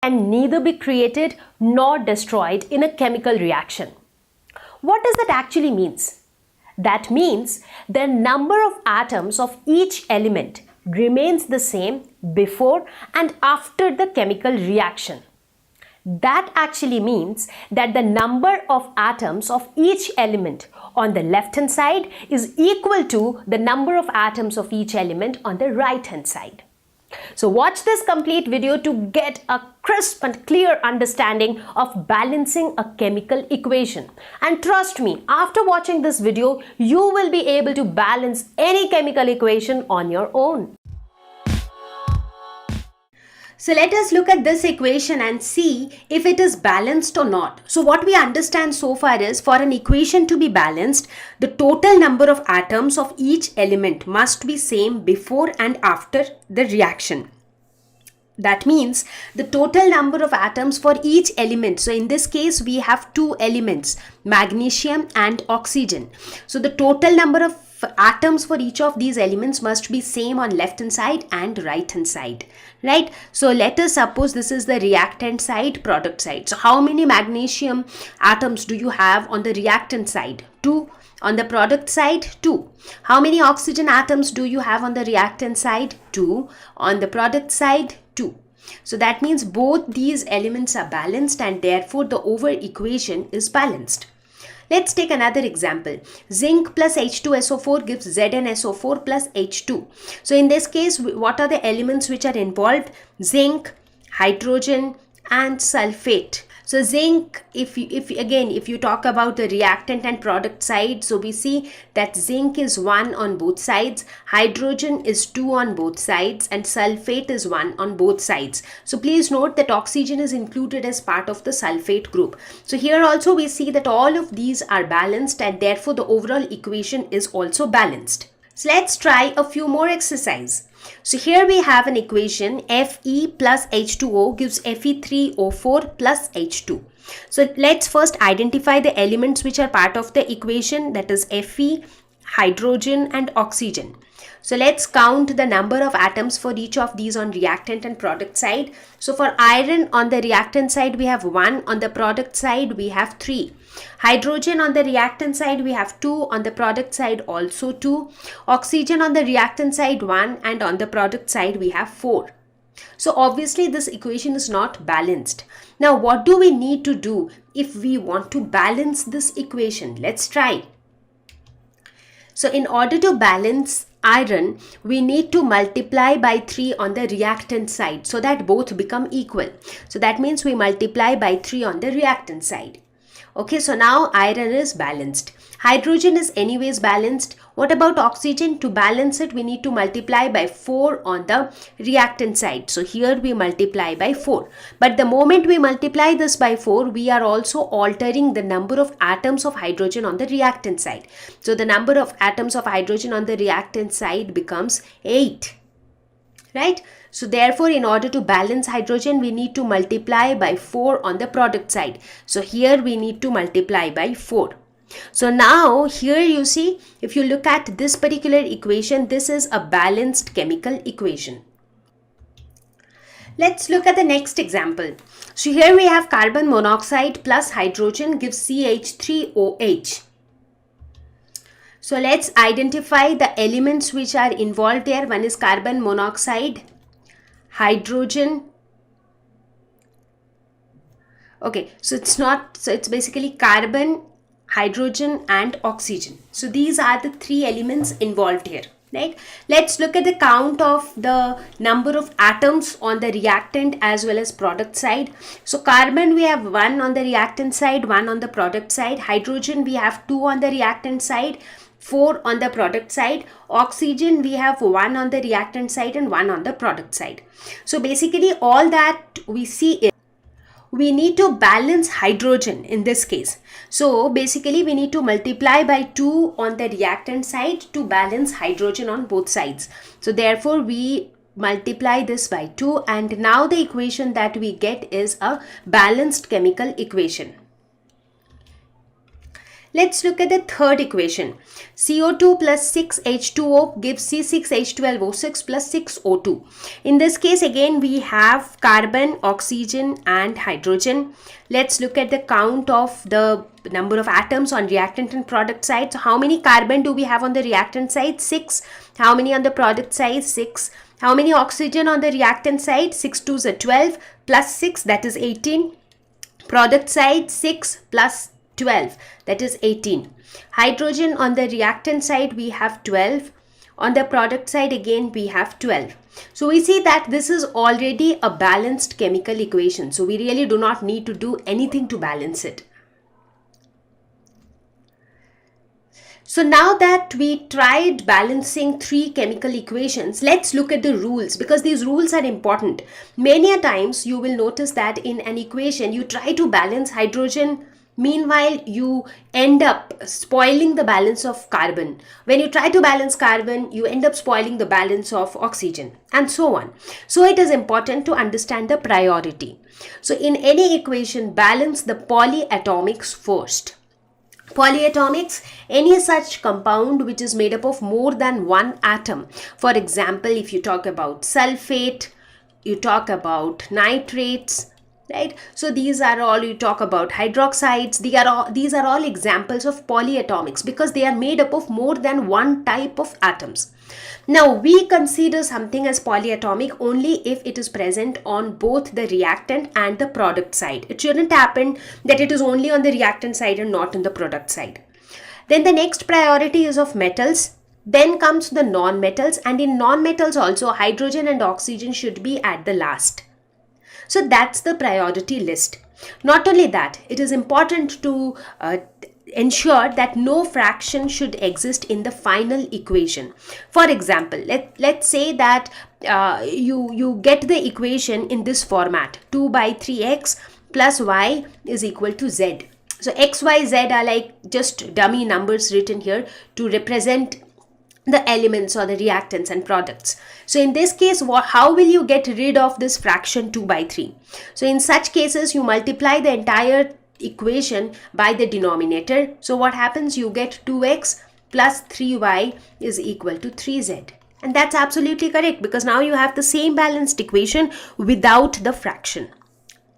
and neither be created nor destroyed in a chemical reaction. What does that actually means? That means the number of atoms of each element remains the same before and after the chemical reaction. That actually means that the number of atoms of each element on the left hand side is equal to the number of atoms of each element on the right hand side. So watch this complete video to get a crisp and clear understanding of balancing a chemical equation. And trust me, after watching this video, you will be able to balance any chemical equation on your own. So let us look at this equation and see if it is balanced or not. So what we understand so far is, for an equation to be balanced, the total number of atoms of each element must be same before and after the reaction. That means the total number of atoms for each element. So in this case, we have two elements, magnesium and oxygen. So the total number of atoms for each of these elements must be same on left hand side and right hand side, right? So let us suppose this is the reactant side, product side. So how many magnesium atoms do you have on the reactant side? 2. On the product side, 2. How many oxygen atoms do you have on the reactant side? 2. On the product side, 2. So that means both these elements are balanced and therefore the over equation is balanced. Let's take another example. Zinc plus H2SO4 gives ZnSO4 plus H2. So in this case, what are the elements which are involved? Zinc, hydrogen and sulfate. So zinc, if you talk about the reactant and product side, so we see that zinc is 1 on both sides, hydrogen is 2 on both sides, and sulfate is 1 on both sides. So please note that oxygen is included as part of the sulfate group. So here also we see that all of these are balanced and therefore the overall equation is also balanced. So let's try a few more exercise. So here we have an equation, Fe plus H2O gives Fe3O4 plus H2. So let's first identify the elements which are part of the equation, that is Fe, hydrogen and oxygen. So let's count the number of atoms for each of these on reactant and product side. So for iron on the reactant side we have 1, on the product side we have 3. Hydrogen on the reactant side we have 2, on the product side also 2. Oxygen on the reactant side 1, and on the product side we have 4. So obviously this equation is not balanced. Now what do we need to do if we want to balance this equation? Let's try. So in order to balance iron, we need to multiply by 3 on the reactant side so that both become equal. So that means we multiply by 3 on the reactant side. Okay, so now iron is balanced. Hydrogen is anyways balanced. What about oxygen? To balance it, we need to multiply by 4 on the reactant side. So here we multiply by 4. But the moment we multiply this by 4, we are also altering the number of atoms of hydrogen on the reactant side. So the number of atoms of hydrogen on the reactant side becomes 8. Right? So therefore, in order to balance hydrogen, we need to multiply by 4 on the product side. So here we need to multiply by 4. So now here you see, if you look at this particular equation, this is a balanced chemical equation. Let's look at the next example. So here we have carbon monoxide plus hydrogen gives CH3OH. So let's identify the elements which are involved there. One is carbon monoxide, hydrogen. Okay, so it's basically carbon, hydrogen and oxygen. So these are the 3 elements involved here, right? Let's look at the count of the number of atoms on the reactant as well as product side. So carbon we have 1 on the reactant side, 1 on the product side. Hydrogen we have 2 on the reactant side, 4 on the product side. Oxygen we have 1 on the reactant side and 1 on the product side. So basically all that we see is we need to balance hydrogen in this case. So basically we need to multiply by 2 on the reactant side to balance hydrogen on both sides. So therefore we multiply this by 2 and now the equation that we get is a balanced chemical equation. Let's look at the third equation. CO2 plus 6H2O gives C6H12O6 plus 6O2. In this case, again, we have carbon, oxygen, and hydrogen. Let's look at the count of the number of atoms on reactant and product side. So how many carbon do we have on the reactant side? 6. How many on the product side? 6. How many oxygen on the reactant side? 6 2s are 12 plus 6, that is 18. Product side 6 plus 12, that is 18. Hydrogen on the reactant side we have 12. On the product side again we have 12. So we see that this is already a balanced chemical equation. So we really do not need to do anything to balance it. So now that we tried balancing three chemical equations, let's look at the rules, because these rules are important. Many a times you will notice that in an equation you try to balance hydrogen, meanwhile you end up spoiling the balance of carbon. When you try to balance carbon, you end up spoiling the balance of oxygen, and so on. So it is important to understand the priority. So in any equation, balance the polyatomics first. Polyatomics, any such compound which is made up of more than one atom. For example, if you talk about sulfate, you talk about nitrates, right? So these are all, you talk about hydroxides, these are all examples of polyatomics because they are made up of more than one type of atoms. Now we consider something as polyatomic only if it is present on both the reactant and the product side. It shouldn't happen that it is only on the reactant side and not on the product side. Then the next priority is of metals. Then comes the non-metals, and in non-metals also hydrogen and oxygen should be at the last. So that's the priority list. Not only that, it is important to ensure that no fraction should exist in the final equation. For example, let's say that you get the equation in this format: 2 by 3x plus y is equal to z. So x, y, z are like just dummy numbers written here to represent the elements or the reactants and products. So in this case, how will you get rid of this fraction 2 by 3? So in such cases, you multiply the entire equation by the denominator. So what happens? You get 2x plus 3y is equal to 3z. And that's absolutely correct because now you have the same balanced equation without the fraction,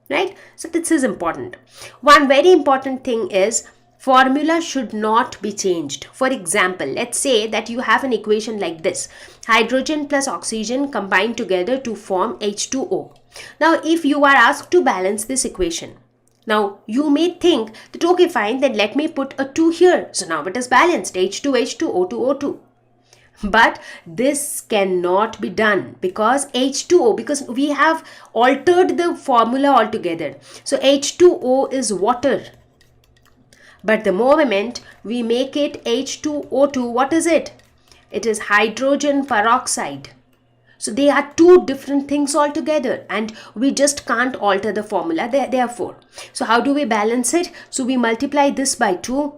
right? So this is important. One very important thing is formula should not be changed. For example, let's say that you have an equation like this: hydrogen plus oxygen combined together to form H2O. Now, if you are asked to balance this equation, now you may think that okay, fine, then let me put a 2 here. So now it is balanced: H2, H2, O2, O2. But this cannot be done because H2O, because we have altered the formula altogether. So H2O is water. But the moment we make it H2O2, what is it? It is hydrogen peroxide. So they are two different things altogether and we just can't alter the formula therefore. So how do we balance it? So we multiply this by 2.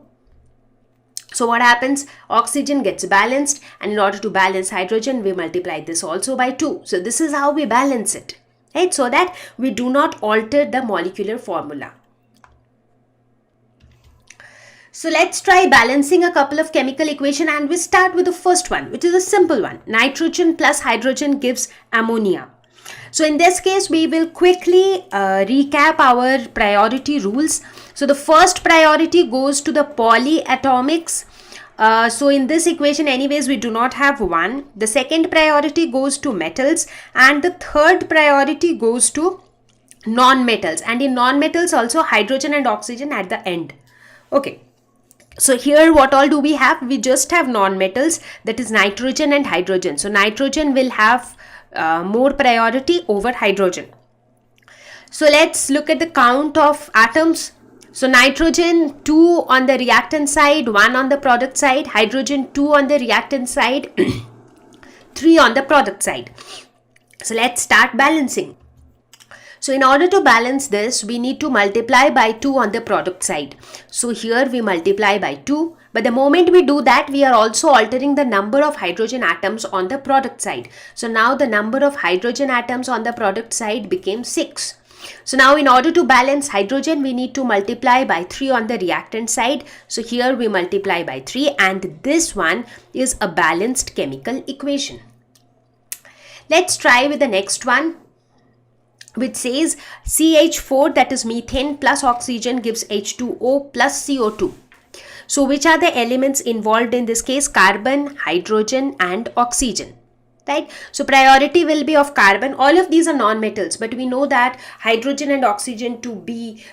So what happens? Oxygen gets balanced, and in order to balance hydrogen, we multiply this also by 2. So this is how we balance it, right? So that we do not alter the molecular formula. So let's try balancing a couple of chemical equations, and we start with the first one, which is a simple one. Nitrogen plus hydrogen gives ammonia. So in this case, we will quickly recap our priority rules. So the first priority goes to the polyatomics. So in this equation anyways, we do not have 1. The second priority goes to metals, and the third priority goes to non-metals. And in non-metals also hydrogen and oxygen at the end. Okay. So here what all do we have? We just have non-metals, that is nitrogen and hydrogen. So nitrogen will have more priority over hydrogen. So let's look at the count of atoms. So nitrogen 2 on the reactant side, 1 on the product side. Hydrogen 2 on the reactant side, 3 on the product side. So let's start balancing. So in order to balance this, we need to multiply by 2 on the product side. So here we multiply by 2. But the moment we do that, we are also altering the number of hydrogen atoms on the product side. So now the number of hydrogen atoms on the product side became 6. So now in order to balance hydrogen, we need to multiply by 3 on the reactant side. So here we multiply by 3, and this one is a balanced chemical equation. Let's try with the next one, which says CH4, that is methane, plus oxygen gives H2O plus CO2. So which are the elements involved in this case? Carbon, hydrogen and oxygen. Right? So priority will be of carbon. All of these are non-metals, but we know that hydrogen and oxygen to be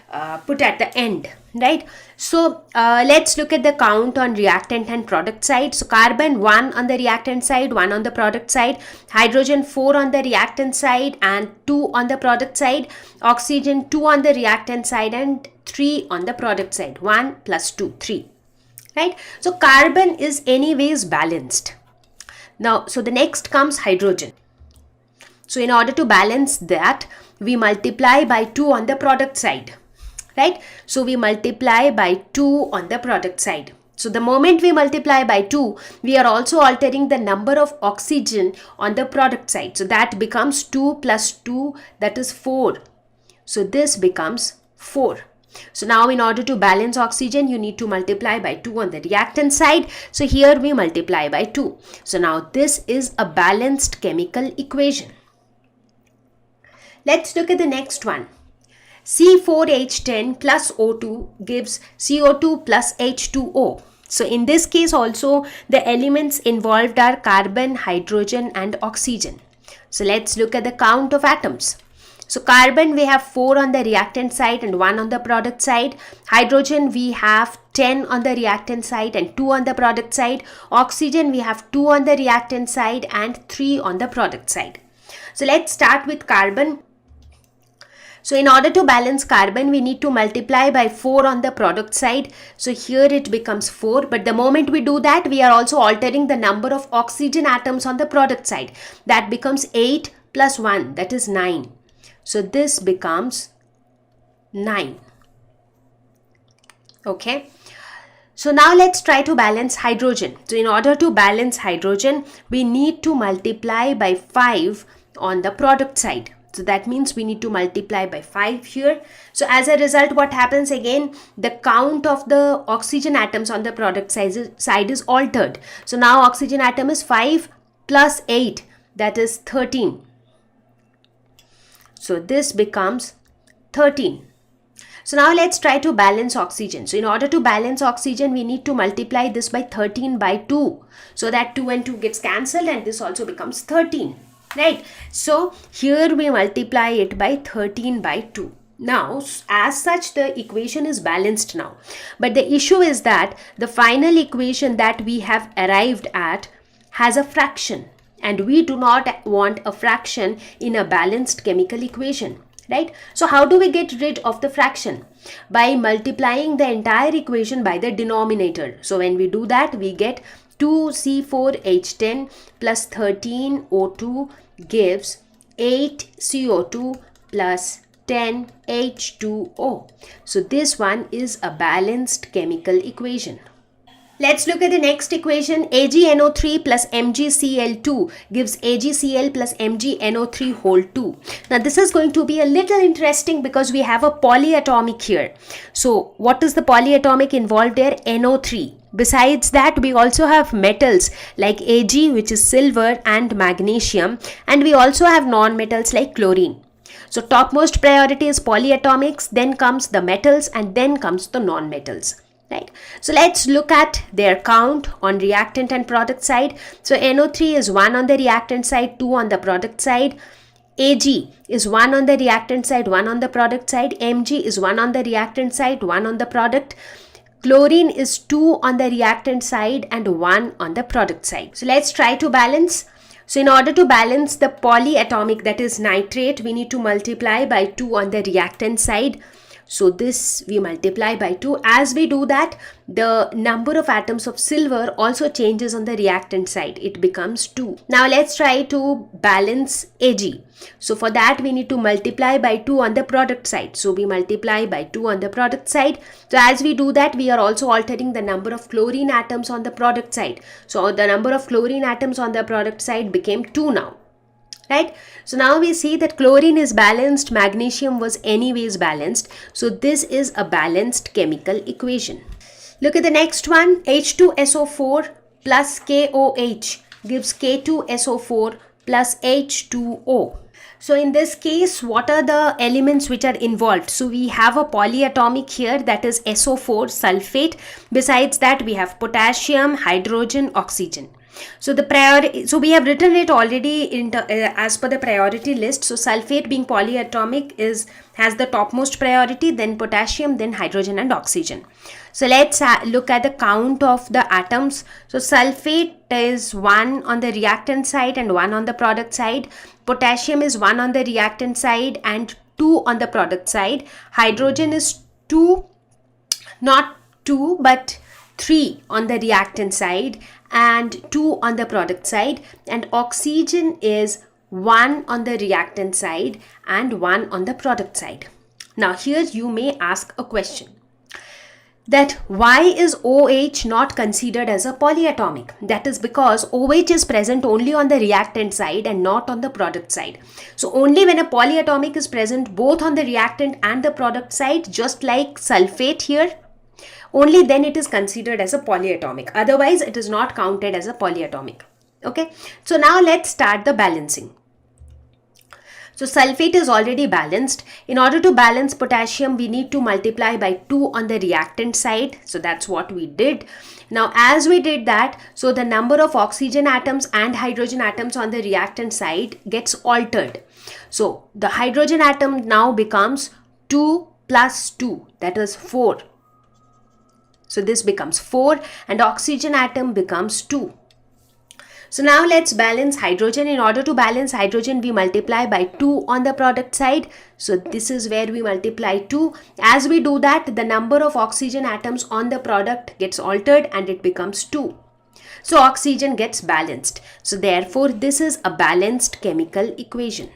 put at the end, right? So let's look at the count on reactant and product side. So carbon 1 on the reactant side, 1 on the product side. Hydrogen 4 on the reactant side and 2 on the product side. Oxygen 2 on the reactant side and 3 on the product side. 1 plus 2, 3. Right? So carbon is anyways balanced. Now, so the next comes hydrogen. So in order to balance that, we multiply by 2 on the product side, right? So we multiply by 2 on the product side. So the moment we multiply by 2, we are also altering the number of oxygen on the product side. So that becomes 2 plus 2, that is 4. So this becomes 4. So now in order to balance oxygen, you need to multiply by 2 on the reactant side. So here we multiply by 2. So now this is a balanced chemical equation. Let's look at the next one. C4H10 plus O2 gives CO2 plus H2O. So in this case also, the elements involved are carbon, hydrogen and oxygen. So let's look at the count of atoms. So carbon, we have 4 on the reactant side and 1 on the product side. Hydrogen, we have 10 on the reactant side and 2 on the product side. Oxygen, we have 2 on the reactant side and 3 on the product side. So let's start with carbon. So in order to balance carbon, we need to multiply by 4 on the product side. So here it becomes 4. But the moment we do that, we are also altering the number of oxygen atoms on the product side. That becomes 8 plus 1, that is 9. So this becomes 9. Okay. So now let's try to balance hydrogen. So in order to balance hydrogen, we need to multiply by 5 on the product side. So that means we need to multiply by 5 here. So as a result, what happens again? The count of the oxygen atoms on the product side is altered. So now oxygen atom is 5 plus 8, that is 13. So this becomes 13. So now let's try to balance oxygen. So in order to balance oxygen, we need to multiply this by 13 by 2. So that 2 and 2 gets cancelled and this also becomes 13. Right? So here we multiply it by 13 by 2. Now, as such, the equation is balanced now. But the issue is that the final equation that we have arrived at has a fraction. And we do not want a fraction in a balanced chemical equation, right? So how do we get rid of the fraction? By multiplying the entire equation by the denominator. So when we do that, we get 2C4H10 plus 13O2 gives 8CO2 plus 10H2O. So this one is a balanced chemical equation. Let's look at the next equation. AgNO3 plus MgCl2 gives AgCl plus MgNO3 whole 2. Now this is going to be a little interesting because we have a polyatomic here. So what is the polyatomic involved there? NO3. Besides that, we also have metals like Ag, which is silver, and magnesium, and we also have non-metals like chlorine. So topmost priority is polyatomics, then comes the metals, and then comes the non-metals. Right. So let's look at their count on reactant and product side. So NO3 is 1 on the reactant side, 2 on the product side. Ag is 1 on the reactant side, 1 on the product side. Mg is 1 on the reactant side, 1 on the product. Chlorine is 2 on the reactant side and 1 on the product side. So let's try to balance. So in order to balance the polyatomic, that is nitrate, we need to multiply by 2 on the reactant side. So this we multiply by 2. As we do that, the number of atoms of silver also changes on the reactant side. It becomes 2. Now let's try to balance Ag. So for that we need to multiply by 2 on the product side. So we multiply by 2 on the product side. So as we do that, we are also altering the number of chlorine atoms on the product side. So the number of chlorine atoms on the product side became 2 now. right? So now we see that chlorine is balanced, magnesium was anyways balanced. So this is a balanced chemical equation. Look at the next one. H2SO4 plus KOH gives K2SO4 plus H2O. So in this case, what are the elements which are involved? So we have a polyatomic here, that is SO4 sulfate. Besides that, we have potassium, hydrogen, oxygen. So we have written it already as per the priority list. So sulfate being polyatomic has the topmost priority, then potassium, then hydrogen and oxygen. So let's look at the count of the atoms. So sulfate is 1 on the reactant side and 1 on the product side. Potassium is 1 on the reactant side and 2 on the product side. Hydrogen is 2, not 2 but 3 on the reactant side and 2 on the product side, and oxygen is 1 on the reactant side and 1 on the product side. Now here you may ask a question, that why is OH not considered as a polyatomic? That is because OH is present only on the reactant side and not on the product side. So only when a polyatomic is present both on the reactant and the product side, just like sulfate here, only then it is considered as a polyatomic. Otherwise, it is not counted as a polyatomic. Okay. So now let's start the balancing. So sulfate is already balanced. In order to balance potassium, we need to multiply by 2 on the reactant side. So that's what we did. Now, as we did that, so the number of oxygen atoms and hydrogen atoms on the reactant side gets altered. So the hydrogen atom now becomes 2 plus 2, that is 4. So this becomes 4 and oxygen atom becomes 2. So now let's balance hydrogen. In order to balance hydrogen, we multiply by 2 on the product side. So this is where we multiply 2. As we do that, the number of oxygen atoms on the product gets altered and it becomes 2. So oxygen gets balanced. So therefore, this is a balanced chemical equation.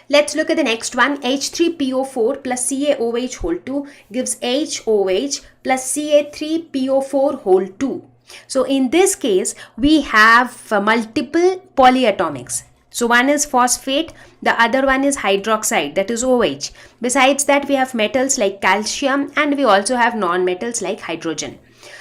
Let's look at the next one. H3PO4 plus CaOH whole 2 gives HOH plus Ca3PO4 whole 2. So in this case, we have multiple polyatomics. So one is phosphate, the other one is hydroxide, that is OH. Besides that, we have metals like calcium and we also have non-metals like hydrogen.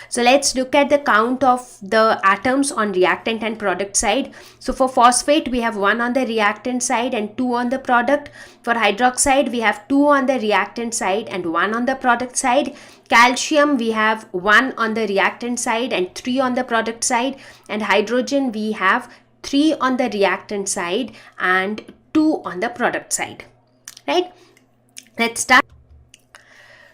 So let's look at the count of the atoms on reactant and product side. So for phosphate, we have 1 on the reactant side and 2 on the product. For hydroxide, we have 2 on the reactant side and 1 on the product side. Calcium, we have 1 on the reactant side and 3 on the product side. And hydrogen, we have 3 on the reactant side and 2 on the product side. Right? Let's start.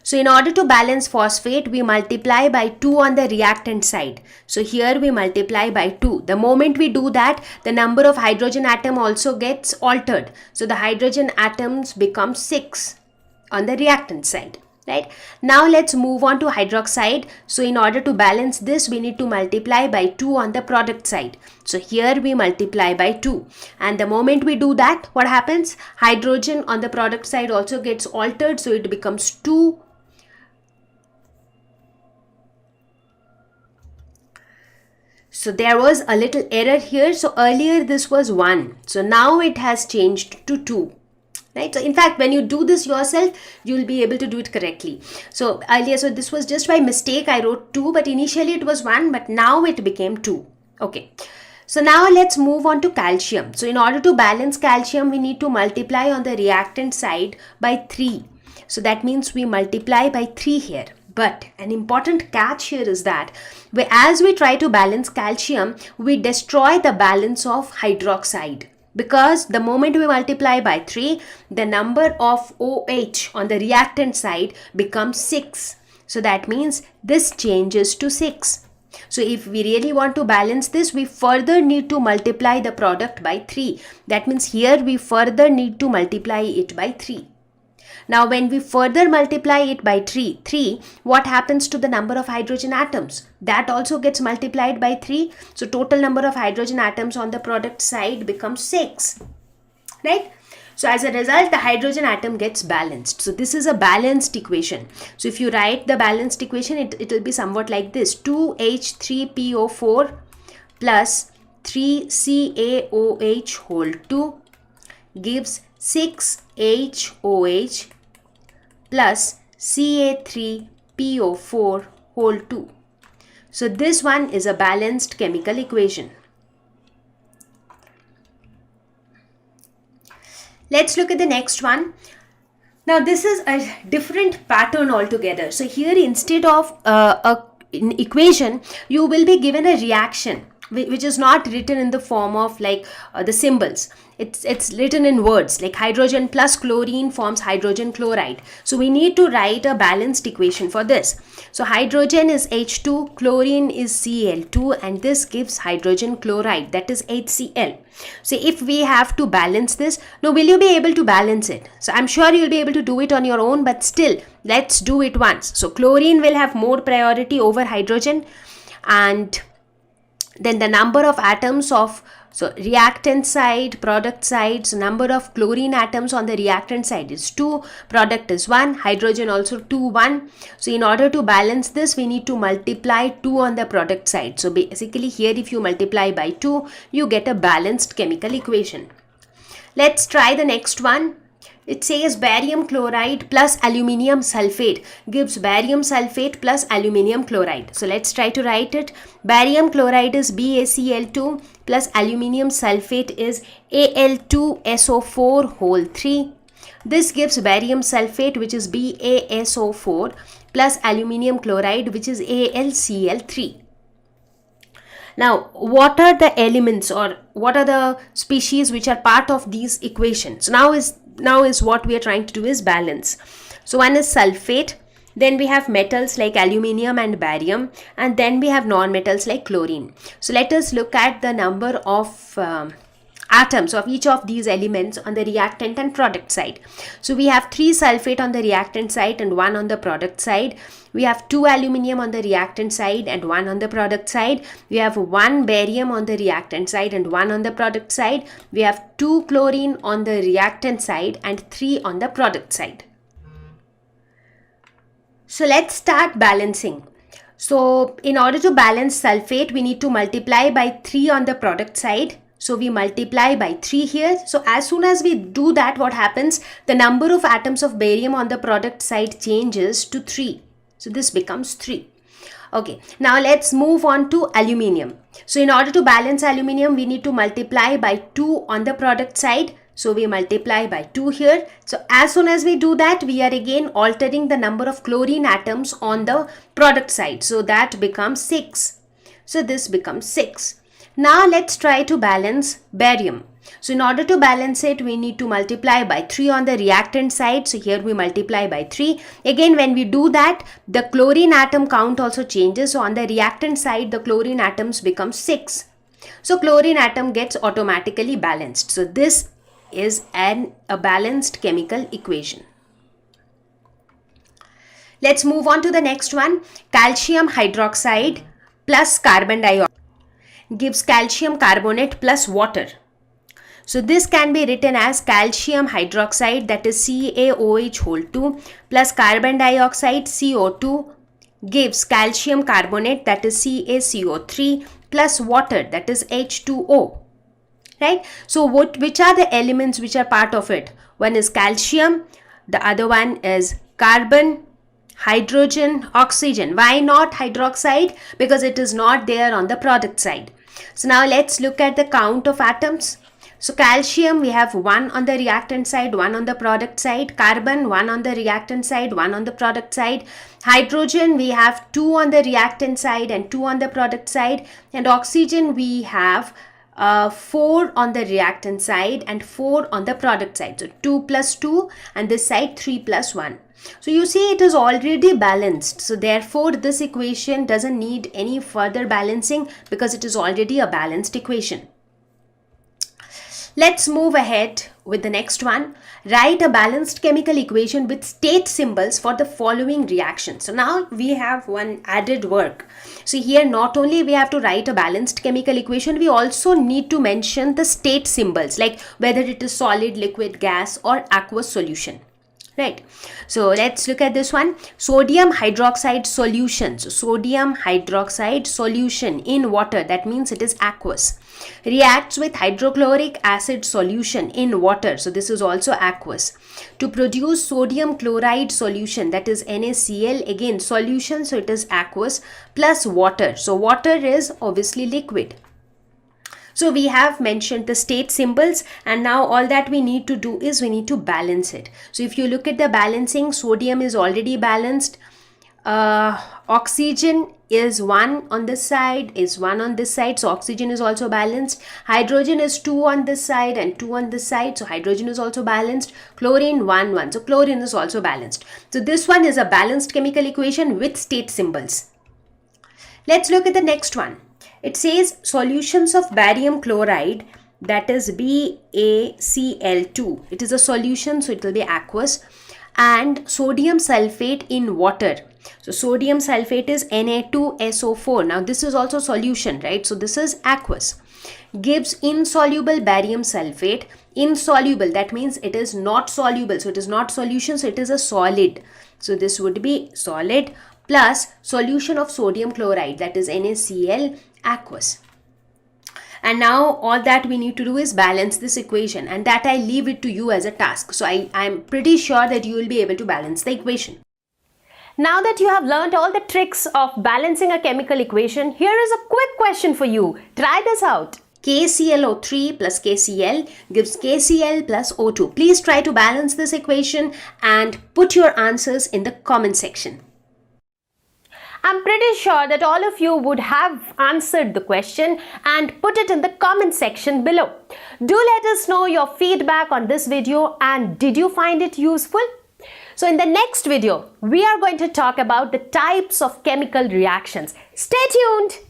So in order to balance phosphate, we multiply by 2 on the reactant side. So here we multiply by 2. The moment we do that, the number of hydrogen atom also gets altered. So the hydrogen atoms become 6 on the reactant side. Right? Now let's move on to hydroxide. So in order to balance this, we need to multiply by 2 on the product side. So here we multiply by 2. And the moment we do that, what happens? Hydrogen on the product side also gets altered. So it becomes 2. So there was a little error here. So earlier this was 1. So now it has changed to 2. Right? So in fact, when you do this yourself, you will be able to do it correctly. So earlier, so this was just by mistake. I wrote 2, but initially it was 1, but now it became 2. Okay. So now let's move on to calcium. So in order to balance calcium, we need to multiply on the reactant side by 3. So that means we multiply by 3 here. But an important catch here is that as we try to balance calcium, we destroy the balance of hydroxide. Because the moment we multiply by 3, the number of OH on the reactant side becomes 6. So that means this changes to 6. So if we really want to balance this, we further need to multiply the product by 3. That means here we further need to multiply it by 3. Now when we further multiply it by 3, what happens to the number of hydrogen atoms? That also gets multiplied by 3. So total number of hydrogen atoms on the product side becomes 6. Right? So as a result, the hydrogen atom gets balanced. So this is a balanced equation. So if you write the balanced equation, it will be somewhat like this. 2H3PO4 plus 3CaOH whole 2 gives 6HOH plus Ca3PO4 whole 2. So this one is a balanced chemical equation. Let's look at the next one. Now this is a different pattern altogether. So here, instead of an equation, you will be given a reaction which is not written in the form of like the symbols. It's written in words like hydrogen plus chlorine forms hydrogen chloride. So we need to write a balanced equation for this. So hydrogen is H2, chlorine is Cl2, and this gives hydrogen chloride, that is HCl. So if we have to balance this, now will you be able to balance it? So I'm sure you'll be able to do it on your own, but still let's do it once. So chlorine will have more priority over hydrogen, and then the number of atoms of, so reactant side, product side, so number of chlorine atoms on the reactant side is 2, product is 1, hydrogen also 2, 1. So in order to balance this, we need to multiply 2 on the product side. So basically here, if you multiply by 2, you get a balanced chemical equation. Let's try the next one. It says barium chloride plus aluminium sulfate gives barium sulfate plus aluminium chloride. So let's try to write it. Barium chloride is BaCl2 plus aluminium sulfate is Al2SO4 whole 3. This gives barium sulfate, which is BaSO4, plus aluminium chloride, which is AlCl3. Now, what are the elements, or what are the species which are part of these equations? Now is what we are trying to do is balance. So one is sulfate, then we have metals like aluminium and barium, and then we have non-metals like chlorine. So let us look at the number of atoms of each of these elements on the reactant and product side. So we have 3 sulfate on the reactant side and 1 on the product side. We have 2 aluminium on the reactant side and 1 on the product side. We have 1 barium on the reactant side and 1 on the product side. We have 2 chlorine on the reactant side and 3 on the product side. So let's start balancing. So in order to balance sulfate, we need to multiply by 3 on the product side. So we multiply by 3 here. So as soon as we do that, what happens? The number of atoms of barium on the product side changes to 3. So this becomes 3. Okay, now let's move on to aluminium. So in order to balance aluminium, we need to multiply by 2 on the product side. So we multiply by 2 here. So as soon as we do that, we are again altering the number of chlorine atoms on the product side. So that becomes 6. So this becomes 6. Now let's try to balance barium. So in order to balance it, we need to multiply by 3 on the reactant side. So here we multiply by 3. Again, when we do that, the chlorine atom count also changes. So on the reactant side, the chlorine atoms become 6. So chlorine atom gets automatically balanced. So this is a balanced chemical equation. Let's move on to the next one. Calcium hydroxide plus carbon dioxide gives calcium carbonate plus water. So this can be written as calcium hydroxide, that is CaOH whole 2, plus carbon dioxide CO2 gives calcium carbonate, that is CaCO3, plus water, that is H2O. Right? So which are the elements which are part of it? One is calcium, the other one is carbon, hydrogen, oxygen. Why not hydroxide? Because it is not there on the product side. So now let's look at the count of atoms. So calcium, we have 1 on the reactant side, 1 on the product side. Carbon, 1 on the reactant side, 1 on the product side. Hydrogen, we have 2 on the reactant side and 2 on the product side. And oxygen, we have 4 on the reactant side and 4 on the product side. So 2 plus 2, and this side 3 plus 1. So you see it is already balanced. So therefore this equation doesn't need any further balancing because it is already a balanced equation. Let's move ahead with the next one. Write a balanced chemical equation with state symbols for the following reactions. So now we have one added work. So here not only we have to write a balanced chemical equation, we also need to mention the state symbols, like whether it is solid, liquid, gas or aqueous solution. right? So let's look at this one. Sodium hydroxide solution. So sodium hydroxide solution in water, that means it is aqueous, reacts with hydrochloric acid solution in water, so this is also aqueous, to produce sodium chloride solution, that is NaCl, again solution, so it is aqueous, plus water. So water is obviously liquid. So we have mentioned the state symbols, and now all that we need to do is we need to balance it. So if you look at the balancing, sodium is already balanced, oxygen is 1 on this side, is 1 on this side, so oxygen is also balanced. Hydrogen is 2 on this side and 2 on this side, so hydrogen is also balanced. Chlorine 1 1, so chlorine is also balanced. So this one is a balanced chemical equation with state symbols. Let's look at the next one. It says solutions of barium chloride, that is BaCl2. It is a solution, so it will be aqueous, and sodium sulfate in water. So sodium sulfate is Na2SO4. Now this is also solution, right? So this is aqueous. Gives insoluble barium sulfate. Insoluble, that means it is not soluble. So it is not solution, so it is a solid. So this would be solid, plus solution of sodium chloride, that is NaCl, aqueous. And now all that we need to do is balance this equation, and that I leave it to you as a task. So I'm pretty sure that you will be able to balance the equation. Now that you have learned all the tricks of balancing a chemical equation, here is a quick question for you. Try this out. KClO3 plus KCl gives KCl plus O2. Please try to balance this equation and put your answers in the comment section. I'm pretty sure that all of you would have answered the question and put it in the comment section below. Do let us know your feedback on this video, and did you find it useful? So in the next video, we are going to talk about the types of chemical reactions. Stay tuned!